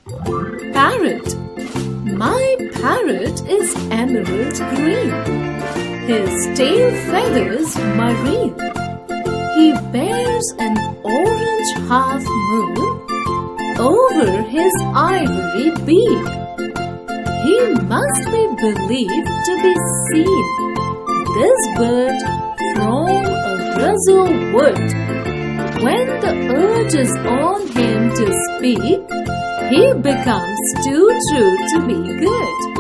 Parrot. My parrot is emerald green. His tail feathers marine. He bears an orange half moon over his ivory beak. He must be believed to be seen. This bird from a Brazil wood. When the urge is on him to speak, he becomes too true to be good.